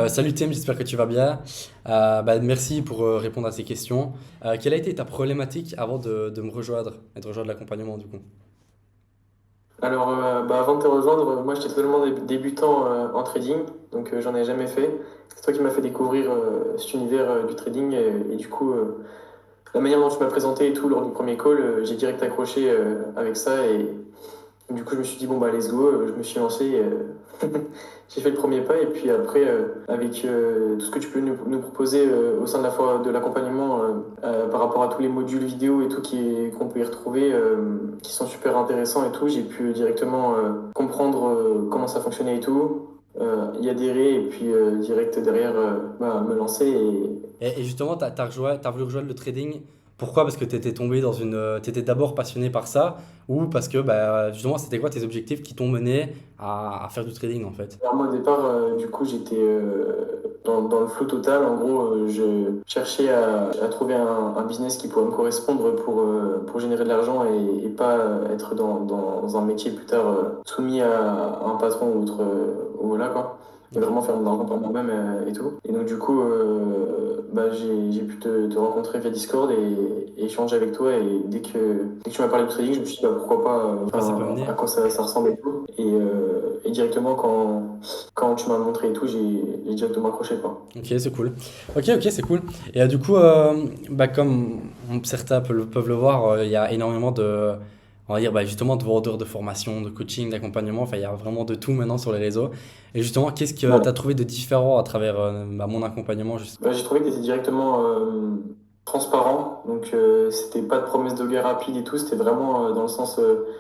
Salut Tim, j'espère que tu vas bien. Merci pour répondre à ces questions. Quelle a été ta problématique avant de me rejoindre et de rejoindre l'accompagnement du coup? Avant de te rejoindre, moi j'étais totalement débutant en trading, donc j'en ai jamais fait. C'est toi qui m'as fait découvrir cet univers du trading et du coup, la manière dont tu m'as présenté et tout lors du premier call, j'ai direct accroché avec ça et du coup je me suis dit bon bah let's go, je me suis lancé, j'ai fait le premier pas et puis après avec tout ce que tu peux nous proposer au sein de de l'accompagnement par rapport à tous les modules vidéo et tout qu'on peut y retrouver qui sont super intéressants et tout, j'ai pu directement comprendre comment ça fonctionnait et tout, y adhérer et puis direct derrière me lancer Et justement, t'as voulu rejoindre le trading. Pourquoi? Parce que t'étais tombé dans t'étais d'abord passionné par ça ou parce que justement, c'était quoi tes objectifs qui t'ont mené à faire du trading en fait? Alors moi au départ, du coup, j'étais dans le flou total. En gros, je cherchais à trouver un business qui pourrait me correspondre pour générer de l'argent et pas être dans un métier plus tard soumis à un patron ou autre, ou voilà quoi. Et Ok. vraiment faire de l'argent pour moi-même et tout. Et donc du coup, j'ai pu te rencontrer via Discord et échanger avec toi. Et dès que tu m'as parlé de trading, je me suis dit bah, pourquoi pas, Pourquoi ça peut à venir? quoi ça ressemble et tout. Et directement quand tu m'as montré et tout, j'ai directement accroché quoi. Ok, c'est cool. Ok, c'est cool. Et du coup, comme certains peuvent le voir, il y a énormément on va dire, justement, de vendeurs de formation, de coaching, d'accompagnement. Enfin, il y a vraiment de tout maintenant sur les réseaux. Et justement, qu'est-ce que tu Ouais. as trouvé de différent à travers mon accompagnement, justement? J'ai trouvé que c'était directement transparent, donc c'était pas de promesses de gain rapide et tout, c'était vraiment dans le sens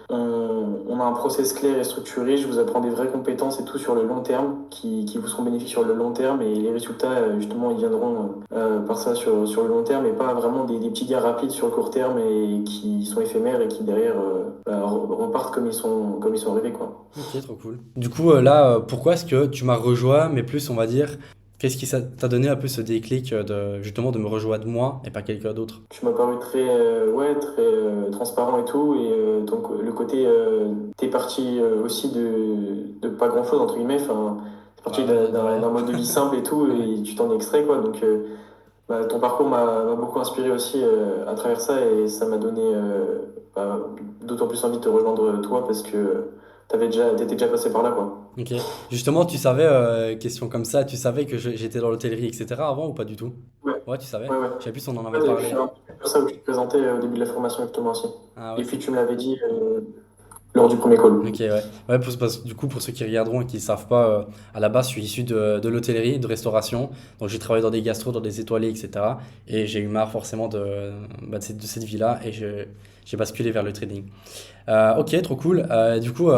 on a un process clair et structuré, je vous apprends des vraies compétences et tout sur le long terme qui vous seront bénéfiques sur le long terme et les résultats justement ils viendront par ça sur le long terme et pas vraiment des petits gains rapides sur le court terme et qui sont éphémères et qui derrière repartent comme ils sont arrivés quoi. Ok, trop cool. Du coup, pourquoi est-ce que tu m'as rejoint, mais plus, on va dire, qu'est-ce qui t'a donné un peu ce déclic justement de me rejoindre moi et pas quelqu'un d'autre? Tu m'as paru très, très transparent et tout. Et donc, le côté, t'es parti aussi de pas grand-chose, entre guillemets. Enfin, t'es parti De rien. d'un mode de vie simple et tout, et tu t'en es extrait, quoi. Donc, ton parcours m'a beaucoup inspiré aussi à travers ça, et ça m'a donné bah, d'autant plus envie de te rejoindre toi, parce que t'étais déjà passé par là, quoi. Ok. Justement, tu savais, question comme ça, tu savais que j'étais dans l'hôtellerie, etc. avant ou pas du tout? Ouais, Ouais, tu savais? ouais. Je sais plus si on en Ouais, avait t'avais fait parlé. un peu ça où tu te présentais au début de la formation, exactement aussi. Ah ouais, Et puis, c'est. tu me l'avais dit lors du premier call. Ok, ouais. Ouais, du coup, pour ceux qui regarderont et qui ne savent pas, à la base, je suis issu de l'hôtellerie, de restauration. Donc, j'ai travaillé dans des gastros, dans des étoilés, etc. Et j'ai eu marre forcément de cette vie-là et j'ai basculé vers le trading. Ok, trop cool. Du coup,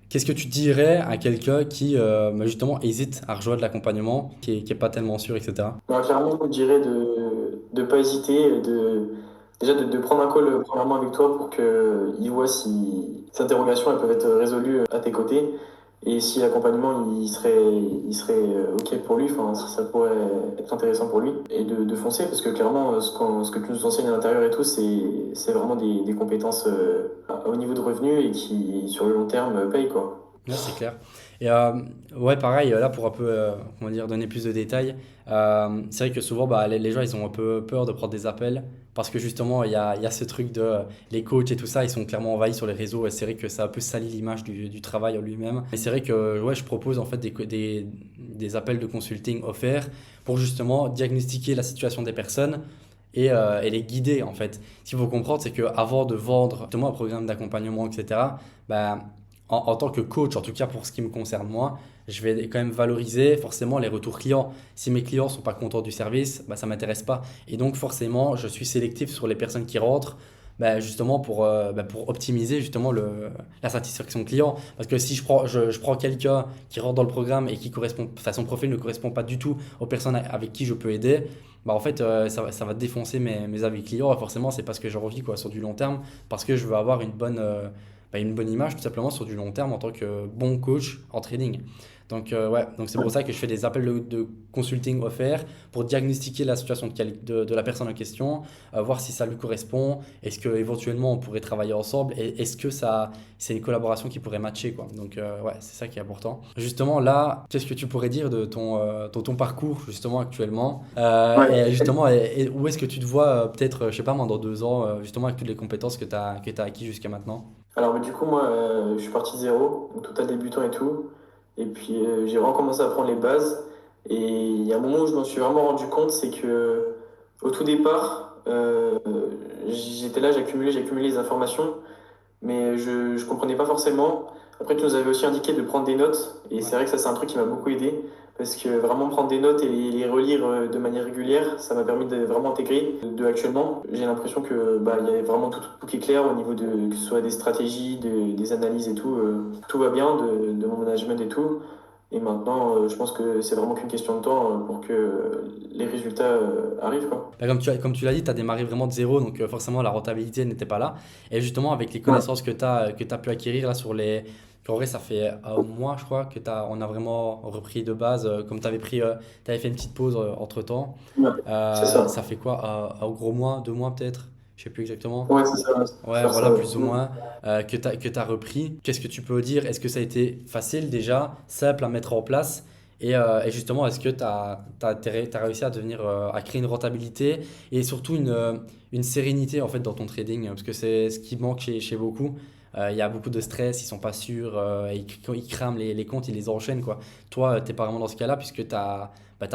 qu'est-ce que tu dirais à quelqu'un qui, justement, hésite à rejoindre l'accompagnement, qui est pas tellement sûr, etc. Non, clairement, je dirais de ne pas hésiter, déjà de prendre un call premièrement avec toi pour qu'il voit si ces interrogations elles peuvent être résolues à tes côtés et si l'accompagnement il serait OK pour lui, enfin, si ça pourrait être intéressant pour lui et de foncer parce que clairement ce que tu nous enseignes à l'intérieur et tout, c'est vraiment des compétences au niveau de revenus et qui sur le long terme payent quoi. Ouais, c'est clair. Et ouais, pareil, là, pour un peu, comment dire, donner plus de détails, c'est vrai que souvent, les gens, ils ont un peu peur de prendre des appels parce que justement, il y a ce truc de les coachs et tout ça, ils sont clairement envahis sur les réseaux et c'est vrai que ça a un peu sali l'image du travail en lui-même. Et c'est vrai que ouais, je propose en fait des appels de consulting offerts pour justement diagnostiquer la situation des personnes et les guider en fait. Ce qu'il faut comprendre, c'est qu'avant de vendre justement un programme d'accompagnement, etc., bah, en tant que coach, en tout cas pour ce qui me concerne moi, je vais quand même valoriser forcément les retours clients. Si mes clients sont pas contents du service, bah, ça m'intéresse pas. Et donc forcément, je suis sélectif sur les personnes qui rentrent, justement pour optimiser justement la satisfaction client. Parce que si je prends quelqu'un qui rentre dans le programme et qui correspond, enfin, son profil ne correspond pas du tout aux personnes avec qui je peux aider, en fait, ça va défoncer mes avis clients. Et forcément, c'est parce que j'ai envie quoi, sur du long terme, parce que je veux avoir une bonne image tout simplement sur du long terme en tant que bon coach en trading. Ouais, donc c'est pour ça que je fais des appels de consulting offerts pour diagnostiquer la situation de la personne en question, voir si ça lui correspond, est-ce que éventuellement on pourrait travailler ensemble et est-ce que ça c'est une collaboration qui pourrait matcher quoi. Ouais, c'est ça qui est important. Justement là, qu'est-ce que tu pourrais dire de ton parcours justement actuellement et Ouais. justement et où est-ce que tu te vois peut-être je sais pas moi dans 2 ans justement avec toutes les compétences que tu as acquis jusqu'à maintenant? Alors, mais du coup, moi, je suis parti de zéro, donc total débutant et tout. Et puis, j'ai vraiment commencé à prendre les bases. Et il y a un moment où je m'en suis vraiment rendu compte, c'est que au tout départ, j'étais là, j'accumulais les informations, mais je comprenais pas forcément. Après, tu nous avais aussi indiqué de prendre des notes, et Ouais. c'est vrai que ça, c'est un truc qui m'a beaucoup aidé, parce que vraiment prendre des notes et les relire de manière régulière, ça m'a permis de vraiment intégrer. Actuellement, j'ai l'impression que bah, il y a vraiment tout qui est clair au niveau de que ce soit des stratégies, des analyses et tout, tout va bien de mon management et tout. Et maintenant, je pense que c'est vraiment qu'une question de temps pour que les résultats arrivent, quoi. Bah, comme tu l'as dit, tu as démarré vraiment de zéro, donc forcément la rentabilité n'était pas là. Et justement, avec les Ouais, connaissances que tu as pu acquérir là sur les. En vrai, ça fait un mois, je crois, on a vraiment repris de base, comme tu avais t'avais fait une petite pause entre-temps. ouais, c'est ça. Ça fait quoi, un gros mois, 2 mois peut-être? Je sais plus exactement. Ouais, c'est ça, Ouais, faire voilà, ça. plus ou moins, que tu as repris. Qu'est-ce que tu peux dire? Est-ce que ça a été facile déjà, simple à mettre en place? Et justement, est-ce que tu as réussi à à créer une rentabilité et surtout une sérénité en fait dans ton trading? Parce que c'est ce qui manque chez beaucoup. Il y a beaucoup de stress, ils sont pas sûrs, quand ils crament les comptes, ils les enchaînent quoi. Toi, t'es pas vraiment dans ce cas-là puisque t'as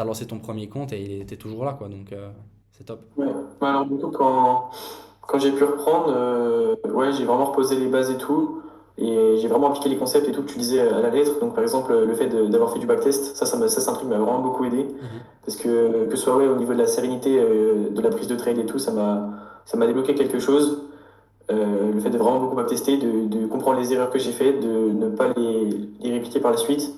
lancé ton premier compte et il était toujours là quoi. C'est top. Ouais. Ouais, alors du coup, quand j'ai pu reprendre, ouais, j'ai vraiment reposé les bases et tout. Et j'ai vraiment appliqué les concepts et tout que tu disais à la lettre. Donc, par exemple, le fait d'avoir fait du backtest, ça c'est un truc qui m'a vraiment beaucoup aidé. Mhm. Parce que ce soit ouais, au niveau de la sérénité, de la prise de trade et tout, ça m'a débloqué quelque chose. Le fait de vraiment beaucoup backtester, de comprendre les erreurs que j'ai faites, de ne pas les répliquer par la suite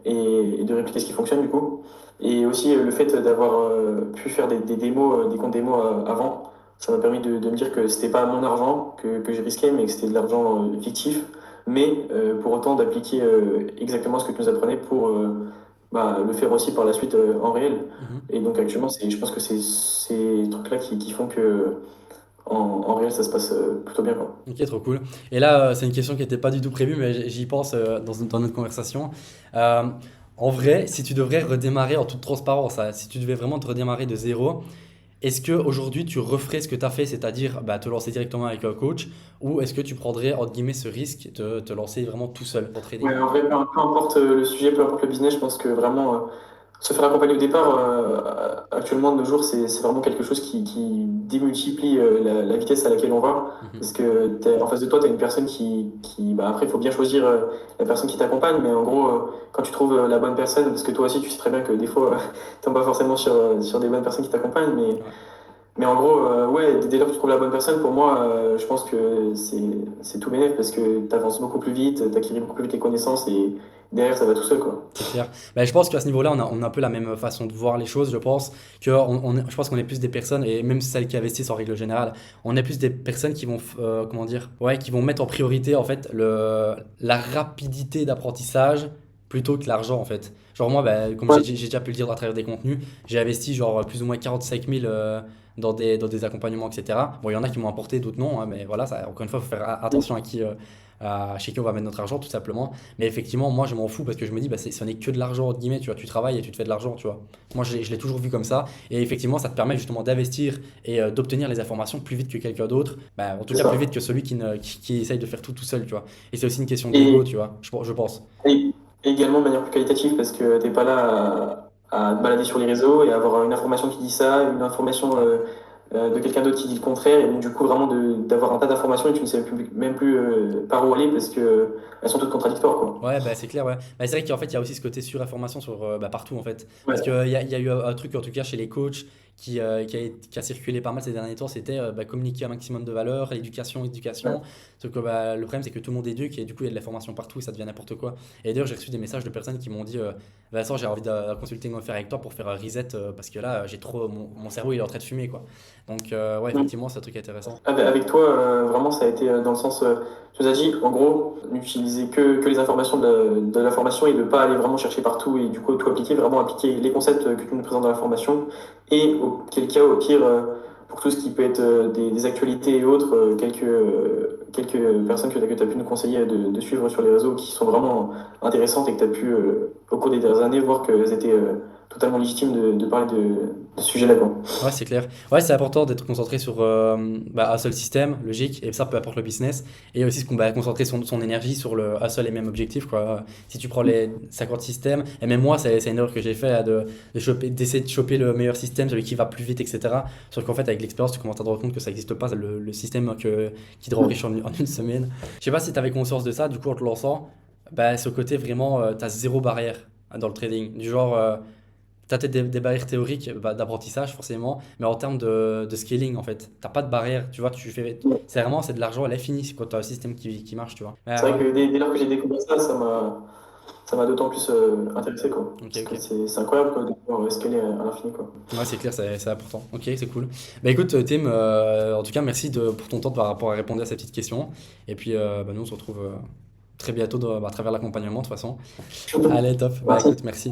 et de répliquer ce qui fonctionne du coup. Et aussi le fait d'avoir pu faire des démos, des comptes démos avant, ça m'a permis de me dire que c'était pas mon argent que je risquais, mais que c'était de l'argent fictif. Mais pour autant d'appliquer exactement ce que tu nous apprenais pour bah, le faire aussi par la suite en réel. Mhm. Et donc actuellement, je pense que c'est ces trucs-là qui font que en réel, ça se passe plutôt bien, quoi. Ok, trop cool. Et là, c'est une question qui n'était pas du tout prévue, mais j'y pense dans notre conversation. Euh, En vrai, si tu devrais redémarrer en toute transparence, hein, si tu devais vraiment te redémarrer de zéro, est-ce que aujourd'hui tu referais ce que tu as fait, c'est-à-dire bah, te lancer directement avec un coach, ou est-ce que tu prendrais entre guillemets ce risque de te lancer vraiment tout seul pour trading? Ouais, en vrai, peu importe le sujet, peu importe le business, je pense que vraiment se faire accompagner au départ, actuellement de nos jours, c'est vraiment quelque chose qui démultiplie la vitesse à laquelle on va. Mhm. Parce que en face de toi, tu as une personne bah, après, il faut bien choisir la personne qui t'accompagne, mais en gros, quand tu trouves la bonne personne, parce que toi aussi, tu sais très bien que des fois, tu tombes pas forcément sur des bonnes personnes qui t'accompagnent, Ouais. mais en gros, ouais, dès lors que tu trouves la bonne personne, pour moi, je pense que c'est tout bénef parce que tu avances beaucoup plus vite, tu acquéris beaucoup plus vite les connaissances et derrière, ça va tout seul, quoi. C'est clair. Bah, je pense qu'à ce niveau-là, on a un peu la même façon de voir les choses. Je pense je pense qu'on est plus des personnes, et même celles qui investissent en règle générale, on est plus des personnes qui vont, comment dire, ouais, qui vont mettre en priorité en fait la rapidité d'apprentissage plutôt que l'argent en fait. Genre moi, bah, comme Ouais, j'ai déjà pu le dire à travers des contenus, j'ai investi genre plus ou moins 45 000 dans des accompagnements, etc. Bon, il y en a qui m'ont apporté, d'autres non, hein, mais voilà, ça, encore une fois, il faut faire attention chez qui on va mettre notre argent, tout simplement. Mais effectivement, moi, je m'en fous parce que je me dis, bah, ce n'est que de l'argent, entre guillemets, tu vois, tu travailles et tu te fais de l'argent, tu vois. Moi, je l'ai toujours vu comme ça. Et effectivement, ça te permet justement d'investir et d'obtenir les informations plus vite que quelqu'un d'autre. Bah, en tout c'est cas, plus ça. vite que celui qui essaye de faire tout seul, tu vois. Et c'est aussi une question d'ego, Et, tu vois, je pense. et également de manière plus qualitative parce que t'es pas là à te balader sur les réseaux et avoir une information qui dit ça, une information de quelqu'un d'autre qui dit le contraire, et donc du coup vraiment d'avoir un tas d'informations et tu ne sais même plus par où aller parce que elles sont toutes contradictoires, quoi. Ouais, bah, c'est clair, ouais. Bah, c'est vrai qu'en fait, il y a aussi ce côté surinformation sur, bah, partout, en fait. Parce Ouais, qu'il y a eu un truc, en tout cas, chez les coachs, qui a circulé pas mal ces derniers temps, c'était communiquer un maximum de valeur, éducation, Ouais. éducation. Sauf que le problème, c'est que tout le monde éduque et du coup, il y a de la formation partout et ça devient n'importe quoi. Et d'ailleurs, j'ai reçu des messages de personnes qui m'ont dit Vincent, j'ai envie de consulter une faire avec toi pour faire un reset parce que là, j'ai trop. Mon cerveau, il est en train de fumer, quoi. Donc, ouais, effectivement, c'est un truc intéressant. Avec toi, vraiment, ça a été dans le sens, tu nous as dit, en gros, n'utiliser que les informations de la formation et de pas aller vraiment chercher partout et du coup tout appliquer, vraiment appliquer les concepts que tu nous présentes dans la formation et auquel cas, au pire, pour tout ce qui peut être des actualités et autres, quelques personnes que tu as pu nous conseiller de suivre sur les réseaux qui sont vraiment intéressantes et que tu as pu, au cours des dernières années, voir qu'elles étaient totalement légitimes de parler de ce sujet-là, quoi. Ouais, c'est clair. Ouais, c'est important d'être concentré sur un seul système, logique, et ça, peu importe le business. Et aussi concentrer son énergie sur un seul et même objectif, quoi. Si tu prends les 50 systèmes, et même moi, c'est une erreur que j'ai fait, d'essayer de choper le meilleur système, celui qui va plus vite, etc. Sauf qu'en fait, avec l'expérience, tu commences à te rendre compte que ça n'existe pas, le système qui te rend riche en une semaine. Je sais pas si tu avais conscience de ça, du coup, en te lançant, ce côté vraiment, tu as zéro barrière dans le trading. Du genre. T'as peut-être des barrières théoriques d'apprentissage forcément, mais en termes de scaling en fait, t'as pas de barrière, tu vois, c'est de l'argent à l'infini quand t'as un système qui marche, tu vois. C'est vrai Ouais, que dès lors que j'ai découvert ça, ça m'a d'autant plus intéressé, quoi. ok, Parce ok. que c'est incroyable, quoi, de pouvoir scaler à l'infini, quoi. Ouais, c'est clair, c'est important. Ok, c'est cool. Bah écoute, Tim, en tout cas, merci pour ton temps par rapport à répondre à ces petites questions. Et puis, nous, on se retrouve très bientôt à travers l'accompagnement de toute façon. Allez, top. Bah Merci. écoute, merci.